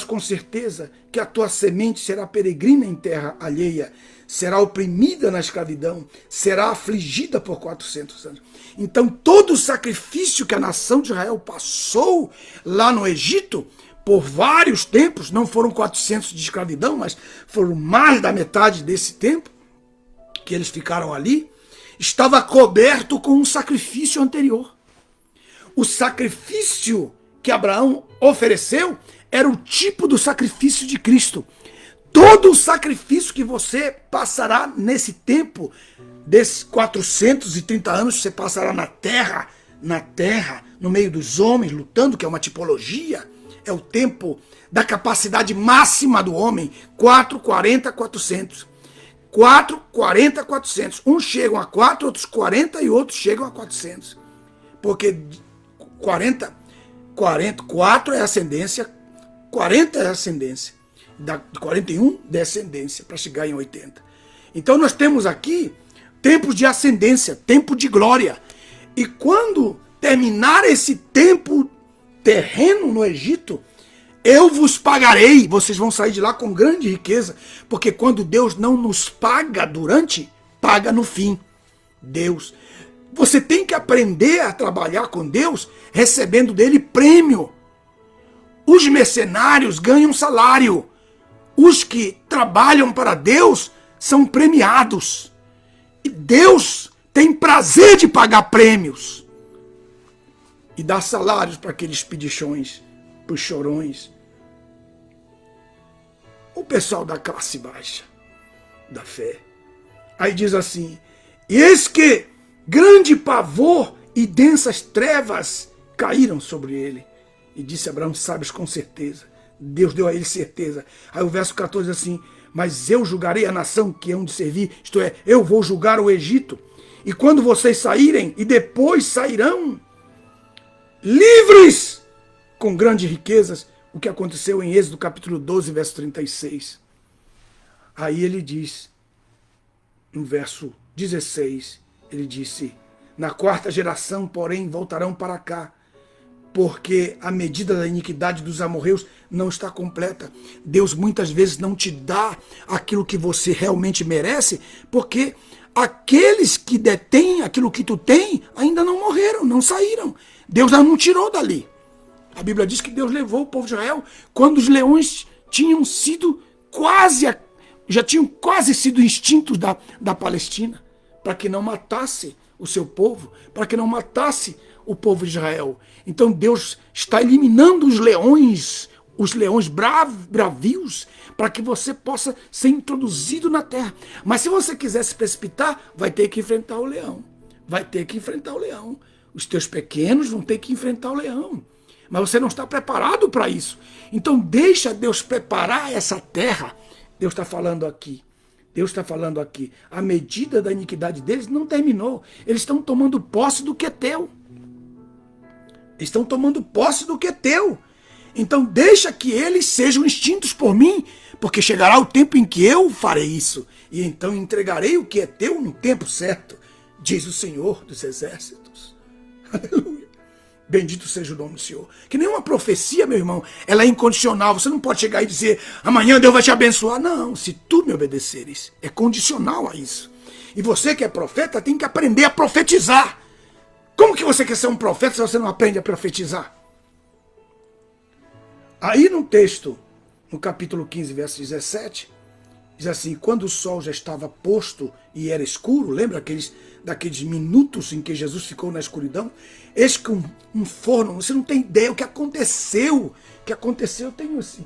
com certeza que a tua semente será peregrina em terra alheia, será oprimida na escravidão, será afligida por 400 anos. Então todo o sacrifício que a nação de Israel passou lá no Egito, por vários tempos, não foram 400 de escravidão, mas foram mais da metade desse tempo que eles ficaram ali, estava coberto com um sacrifício anterior. O sacrifício que Abraão ofereceu era o tipo do sacrifício de Cristo. Todo o sacrifício que você passará nesse tempo, desses 430 anos, você passará na terra, no meio dos homens, lutando, que é uma tipologia, é o tempo da capacidade máxima do homem, 440, 400. 440, 400. Uns chegam a 4, outros 40 e outros chegam a 400. Porque 4 é ascendência, 40 é ascendência. Da 41, descendência, para chegar em 80. Então nós temos aqui tempos de ascendência, tempo de glória. E quando terminar esse tempo terreno no Egito, eu vos pagarei, vocês vão sair de lá com grande riqueza, porque quando Deus não nos paga durante, paga no fim. Deus. Você tem que aprender a trabalhar com Deus, recebendo dele prêmio. Os mercenários ganham salário. Os que trabalham para Deus são premiados. E Deus tem prazer de pagar prêmios. E dar salários para aqueles pedichões, para os chorões. O pessoal da classe baixa, da fé. Aí diz assim, eis que grande pavor e densas trevas caíram sobre ele. E disse Abraão, sabes com certeza. Deus deu a ele certeza. Aí o verso 14 diz assim, mas eu julgarei a nação que hão de servir, isto é, eu vou julgar o Egito, E quando vocês saírem, e depois sairão livres com grandes riquezas, o que aconteceu em Êxodo capítulo 12, verso 36. Aí ele diz, no verso 16, ele disse, na quarta geração, porém, voltarão para cá, porque a medida da iniquidade dos amorreus não está completa. Deus muitas vezes não te dá aquilo que você realmente merece, porque aqueles que detêm aquilo que tu tem ainda não morreram, não saíram. Deus não tirou dali. A Bíblia diz que Deus levou o povo de Israel quando os leões tinham sido já tinham quase sido extintos da Palestina, para que não matasse o seu povo, para que não matasse o povo de Israel. Então Deus está eliminando os leões bravios, para que você possa ser introduzido na terra. Mas se você quiser se precipitar, vai ter que enfrentar o leão. Vai ter que enfrentar o leão. Os teus pequenos vão ter que enfrentar o leão. Mas você não está preparado para isso. Então deixa Deus preparar essa terra. Deus está falando aqui. Deus está falando aqui. A medida da iniquidade deles não terminou. Eles estão tomando posse do que é teu. Eles estão tomando posse do que é teu. Então deixa que eles sejam extintos por mim, porque chegará o tempo em que eu farei isso. E então entregarei o que é teu no tempo certo, diz o Senhor dos Exércitos. Aleluia. Bendito seja o nome do Senhor. Que nenhuma profecia, meu irmão, ela é incondicional. Você não pode chegar e dizer, amanhã Deus vai te abençoar. Não, se tu me obedeceres, é condicional a isso. E você que é profeta tem que aprender a profetizar. Como que você quer ser um profeta se você não aprende a profetizar? Aí no texto, no capítulo 15, verso 17, diz assim, quando o sol já estava posto e era escuro, lembra daqueles minutos em que Jesus ficou na escuridão? Eis que um forno, você não tem ideia o que aconteceu. O que aconteceu, eu tenho esse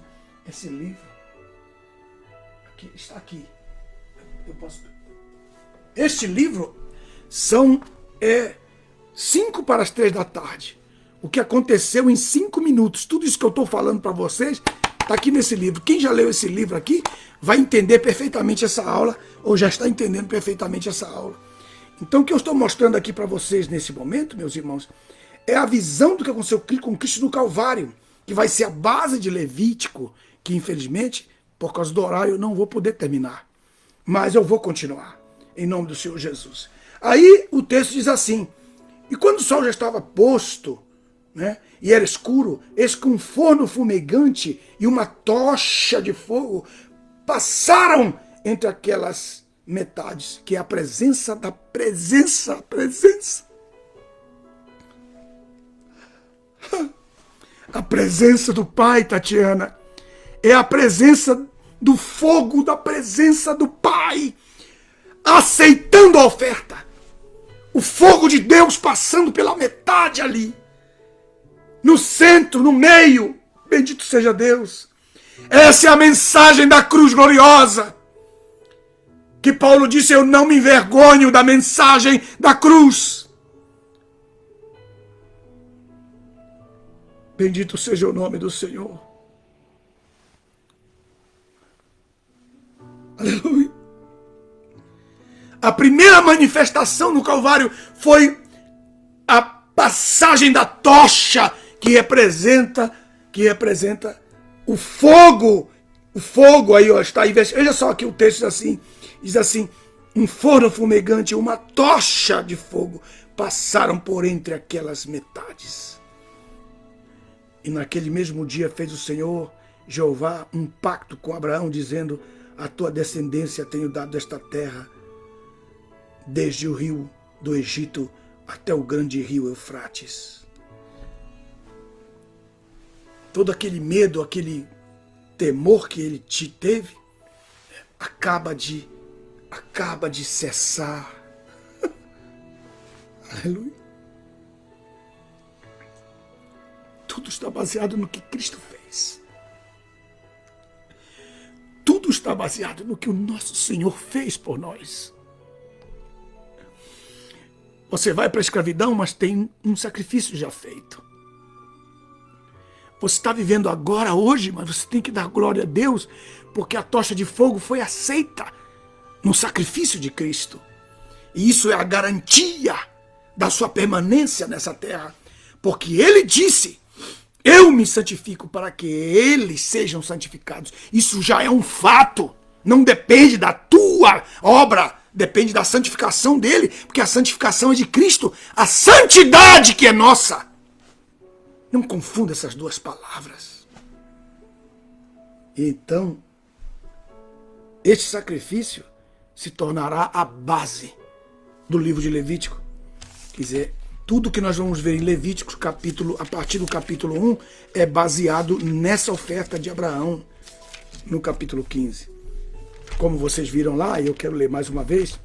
livro. Aqui, está aqui. Eu posso... Este livro são 5 para as 3 da tarde. O que aconteceu em 5 minutos. Tudo isso que eu estou falando para vocês está aqui nesse livro. Quem já leu esse livro aqui vai entender perfeitamente essa aula, ou já está entendendo perfeitamente essa aula. Então o que eu estou mostrando aqui para vocês nesse momento, meus irmãos, é a visão do que aconteceu com Cristo no Calvário, que vai ser a base de Levítico, que infelizmente, por causa do horário, eu não vou poder terminar. Mas eu vou continuar, em nome do Senhor Jesus. Aí o texto diz assim, e quando o sol já estava posto, né, e era escuro, eis que um forno fumegante e uma tocha de fogo passaram entre aquelas metades, que é a presença da presença. A presença do Pai, Tatiana, é a presença do fogo, da presença do Pai, aceitando a oferta. O fogo de Deus passando pela metade ali. No centro, no meio, bendito seja Deus. Essa é a mensagem da cruz gloriosa. Que Paulo disse, eu não me envergonho da mensagem da cruz. Bendito seja o nome do Senhor. Aleluia. A primeira manifestação no Calvário foi a passagem da tocha, que representa o fogo. O fogo aí, ó, está aí. Veja só aqui o texto diz assim, um forno fumegante e uma tocha de fogo passaram por entre aquelas metades. E naquele mesmo dia fez o Senhor Jeová um pacto com Abraão, dizendo, a tua descendência tenho dado esta terra, desde o rio do Egito até o grande rio Eufrates. Todo aquele medo, aquele temor que ele teve, acaba de cessar. Aleluia. Tudo está baseado no que Cristo fez. Tudo está baseado no que o nosso Senhor fez por nós. Você vai para a escravidão, mas tem um sacrifício já feito. Você está vivendo agora, hoje, mas você tem que dar glória a Deus, porque a tocha de fogo foi aceita no sacrifício de Cristo. E isso é a garantia da sua permanência nessa terra. Porque ele disse, eu me santifico para que eles sejam santificados. Isso já é um fato. Não depende da tua obra, depende da santificação dele, porque a santificação é de Cristo, a santidade que é nossa. Não confunda essas duas palavras. Então, este sacrifício se tornará a base do livro de Levítico. Quer dizer, tudo que nós vamos ver em Levítico, a partir do capítulo 1, é baseado nessa oferta de Abraão, no capítulo 15. Como vocês viram lá, e eu quero ler mais uma vez,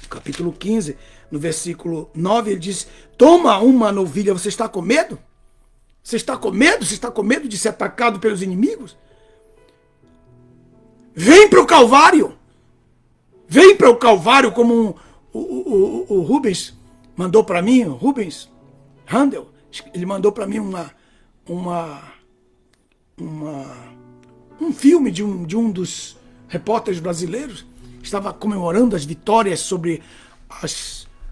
no capítulo 15, no versículo 9, ele diz, toma uma novilha, você está com medo? Você está com medo? Você está com medo de ser atacado pelos inimigos? Vem para o Calvário! Vem para o Calvário, como o Rubens mandou para mim, o Rubens Handel, ele mandou para mim um filme de um dos repórteres brasileiros, estava comemorando as vitórias sobre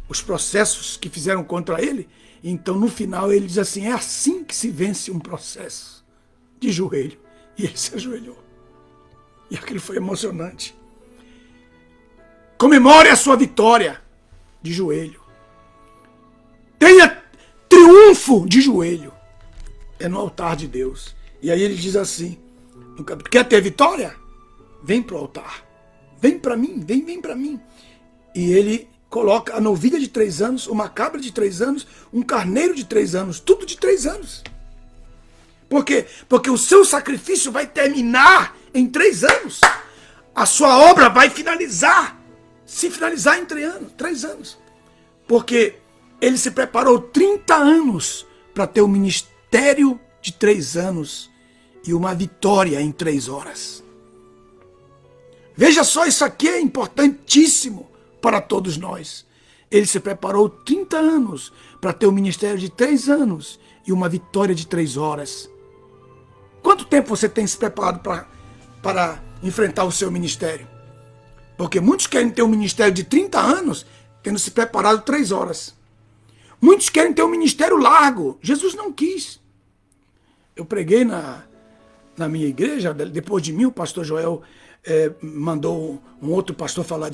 os processos que fizeram contra ele. Então, no final, ele diz assim, é assim que se vence um processo, de joelho. E ele se ajoelhou. E aquilo foi emocionante. Comemore a sua vitória de joelho. Tenha triunfo de joelho. É no altar de Deus. E aí ele diz assim, quer ter vitória? Vem para o altar. Vem para mim, vem para mim. E ele coloca a novilha de 3 anos, uma cabra de 3 anos, um carneiro de 3 anos, tudo de 3 anos. Por quê? Porque o seu sacrifício vai terminar em 3 anos. A sua obra vai se finalizar em 3 anos. Porque ele se preparou 30 anos para ter um ministério de 3 anos e uma vitória em 3 horas. Veja só, isso aqui é importantíssimo para todos nós. Ele se preparou 30 anos para ter um ministério de 3 anos e uma vitória de 3 horas. Quanto tempo você tem se preparado para enfrentar o seu ministério? Porque muitos querem ter um ministério de 30 anos tendo se preparado 3 horas. Muitos querem ter um ministério largo. Jesus não quis. Eu preguei na minha igreja, depois de mim o pastor Joel mandou um outro pastor falar,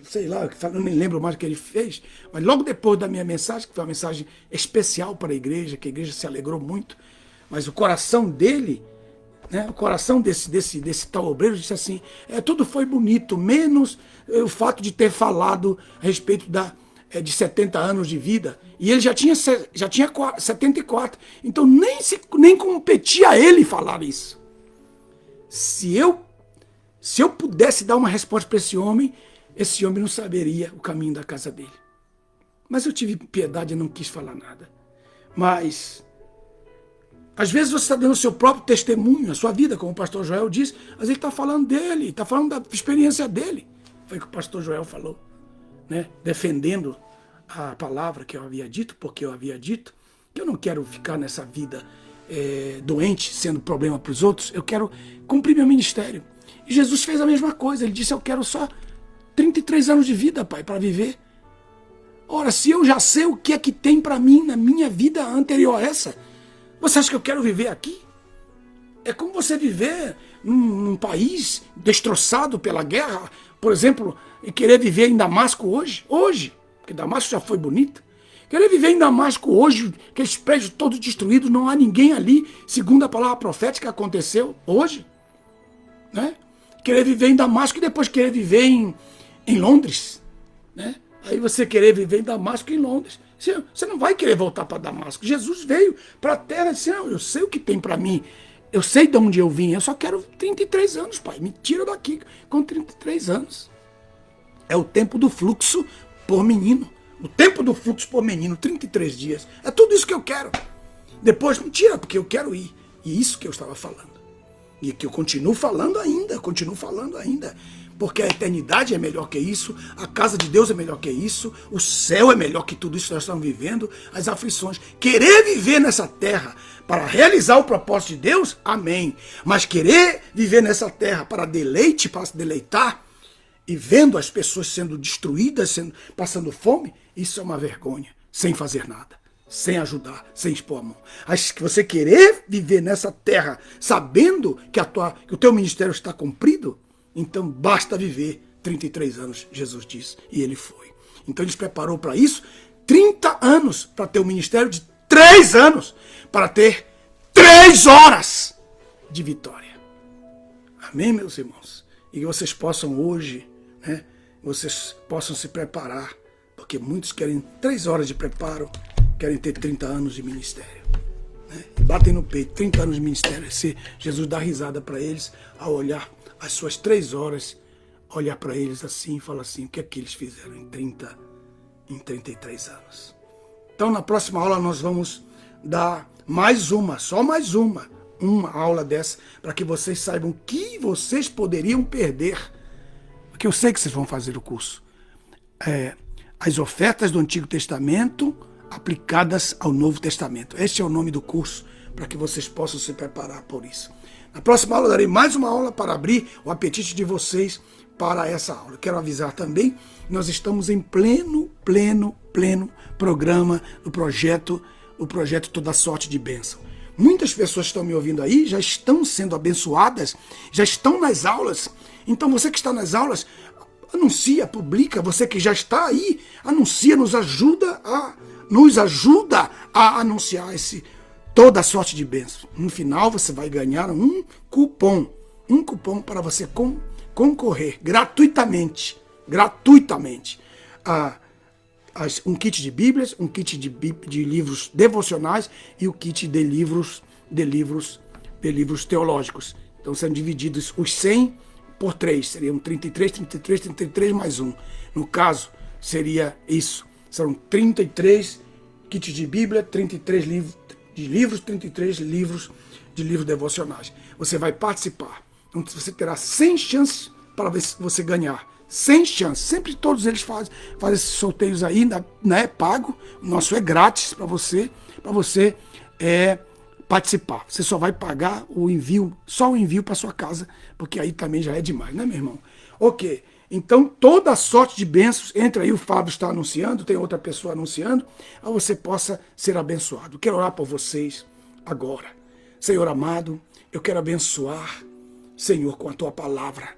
sei lá, eu nem lembro mais o que ele fez, mas logo depois da minha mensagem, que foi uma mensagem especial para a igreja, que a igreja se alegrou muito, mas o coração dele, né, o coração desse tal obreiro disse assim, tudo foi bonito, menos o fato de ter falado a respeito de 70 anos de vida, e ele já tinha 74, então nem competia a ele falar isso. Se eu pudesse dar uma resposta para esse homem não saberia o caminho da casa dele. Mas eu tive piedade e não quis falar nada. Mas, às vezes você está dando o seu próprio testemunho, a sua vida, como o pastor Joel disse, mas ele está falando dele, está falando da experiência dele. Foi o que o pastor Joel falou, né? Defendendo a palavra que eu havia dito, porque eu havia dito que eu não quero ficar nessa vida doente, sendo problema para os outros, eu quero cumprir meu ministério. E Jesus fez a mesma coisa, ele disse, eu quero só 33 anos de vida, Pai, para viver. Ora, se eu já sei o que é que tem para mim na minha vida anterior a essa, você acha que eu quero viver aqui? É como você viver num país destroçado pela guerra, por exemplo, e querer viver em Damasco hoje, porque Damasco já foi bonito. Querer viver em Damasco hoje, aqueles prédios todos destruídos, não há ninguém ali, segundo a palavra profética que aconteceu hoje. Né? Querer viver em Damasco e depois querer viver em Londres. Né? Aí você querer viver em Damasco e em Londres. Você não vai querer voltar para Damasco. Jesus veio para a terra e disse, não, eu sei o que tem para mim. Eu sei de onde eu vim. Eu só quero 33 anos, Pai. Me tira daqui com 33 anos. É o tempo do fluxo por menino. O tempo do fluxo por menino, 33 dias. É tudo isso que eu quero. Depois me tira, porque eu quero ir. E isso que eu estava falando. E que eu continuo falando ainda. Porque a eternidade é melhor que isso. A casa de Deus é melhor que isso. O céu é melhor que tudo isso que nós estamos vivendo. As aflições. Querer viver nessa terra para realizar o propósito de Deus, amém. Mas querer viver nessa terra para deleite, para se deleitar, e vendo as pessoas sendo destruídas, passando fome, isso é uma vergonha, sem fazer nada, sem ajudar, sem expor a mão. Se você querer viver nessa terra sabendo que o teu ministério está cumprido, então basta viver 33 anos, Jesus diz, e ele foi. Então ele se preparou para isso, 30 anos para ter um ministério de 3 anos, para ter 3 horas de vitória. Amém, meus irmãos? E que vocês possam hoje, né, vocês possam se preparar, porque muitos querem 3 horas de preparo, querem ter 30 anos de ministério. Né? Batem no peito, 30 anos de ministério. Jesus dá risada para eles ao olhar as suas 3 horas, olhar para eles assim e falar assim, o que é que eles fizeram em 33 anos. Então, na próxima aula nós vamos dar só mais uma aula dessa, para que vocês saibam o que vocês poderiam perder. Porque eu sei que vocês vão fazer o curso. As ofertas do Antigo Testamento aplicadas ao Novo Testamento. Este é o nome do curso, para que vocês possam se preparar por isso. Na próxima aula eu darei mais uma aula para abrir o apetite de vocês para essa aula. Quero avisar também, nós estamos em pleno programa do projeto Toda Sorte de Bênção. Muitas pessoas estão me ouvindo aí, já estão sendo abençoadas, já estão nas aulas. Então você que está nas aulas, anuncia, publica. Você que já está aí, anuncia, nos ajuda a anunciar Toda Sorte de Bênção. No final você vai ganhar um cupom para você concorrer gratuitamente um kit de Bíblias, um kit de livros devocionais e o kit de livros teológicos. Então são divididos os 100 por 3, seriam 33 mais um. No caso, seria isso. São 33 kits de Bíblia, 33 livros, 33 livros de livros devocionais. Você vai participar. Então você terá 100 chances para ver se você ganhar. 100 chances. Sempre todos eles fazem esses sorteios aí, né? Pago. O nosso é grátis para você participar. Você só vai pagar só o envio para sua casa, porque aí também já é demais, né, meu irmão? Ok. Então, toda sorte de bênçãos, entra aí, o Fábio está anunciando, tem outra pessoa anunciando, a você possa ser abençoado. Quero orar por vocês agora. Senhor amado, eu quero abençoar, Senhor, com a tua palavra,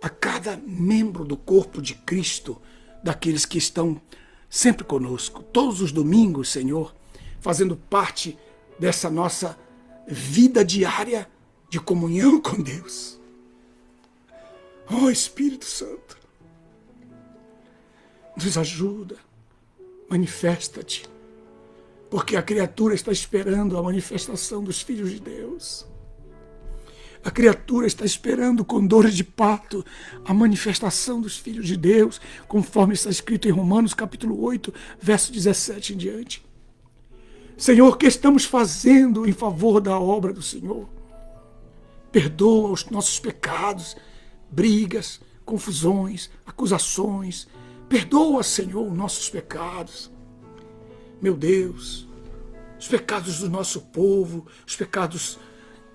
a cada membro do corpo de Cristo, daqueles que estão sempre conosco, todos os domingos, Senhor, fazendo parte dessa nossa vida diária de comunhão com Deus. Oh, Espírito Santo, nos ajuda, manifesta-te, porque a criatura está esperando a manifestação dos filhos de Deus. A criatura está esperando com dores de parto a manifestação dos filhos de Deus, conforme está escrito em Romanos capítulo 8, verso 17 em diante. Senhor, o que estamos fazendo em favor da obra do Senhor? Perdoa os nossos pecados, brigas, confusões, acusações. Perdoa, Senhor, nossos pecados. Meu Deus, os pecados do nosso povo, os pecados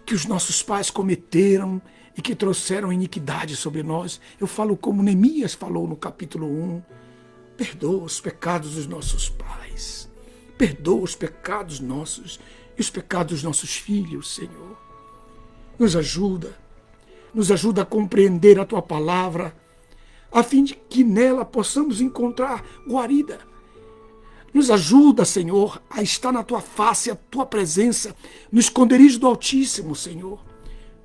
que os nossos pais cometeram e que trouxeram iniquidade sobre nós. Eu falo como Neemias falou no capítulo 1. Perdoa os pecados dos nossos pais. Perdoa os pecados nossos e os pecados dos nossos filhos, Senhor. Nos ajuda a compreender a tua palavra, a fim de que nela possamos encontrar guarida. Nos ajuda, Senhor, a estar na tua face, a tua presença, no esconderijo do Altíssimo, Senhor.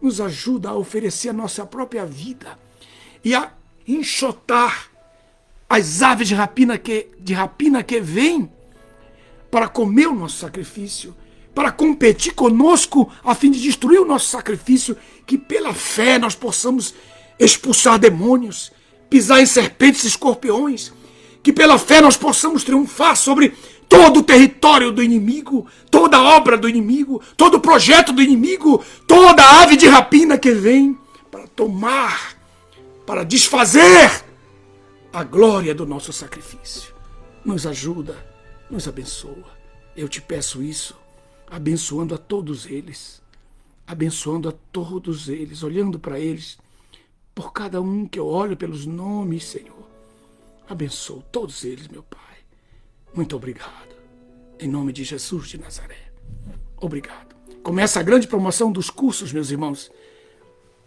Nos ajuda a oferecer a nossa própria vida e a enxotar as aves de rapina que vêm para comer o nosso sacrifício, para competir conosco a fim de destruir o nosso sacrifício, que pela fé nós possamos expulsar demônios, pisar em serpentes e escorpiões, que pela fé nós possamos triunfar sobre todo o território do inimigo, toda a obra do inimigo, todo o projeto do inimigo, toda a ave de rapina que vem para tomar, para desfazer a glória do nosso sacrifício. Nos ajuda, nos abençoa. Eu te peço isso, abençoando a todos eles, olhando para eles por cada um que eu olho pelos nomes, Senhor. Abençoa todos eles, meu Pai. Muito obrigado. Em nome de Jesus de Nazaré. Obrigado. Começa a grande promoção dos cursos, meus irmãos.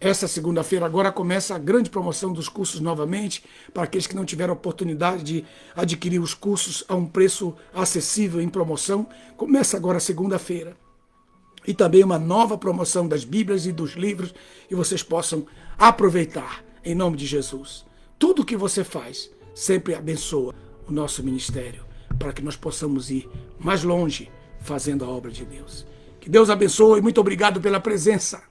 Essa segunda-feira agora começa a grande promoção dos cursos novamente, para aqueles que não tiveram oportunidade de adquirir os cursos a um preço acessível em promoção. Começa agora segunda-feira. E também uma nova promoção das Bíblias e dos livros, e vocês possam aproveitar, em nome de Jesus. Tudo o que você faz sempre abençoa o nosso ministério, para que nós possamos ir mais longe fazendo a obra de Deus. Que Deus abençoe e muito obrigado pela presença.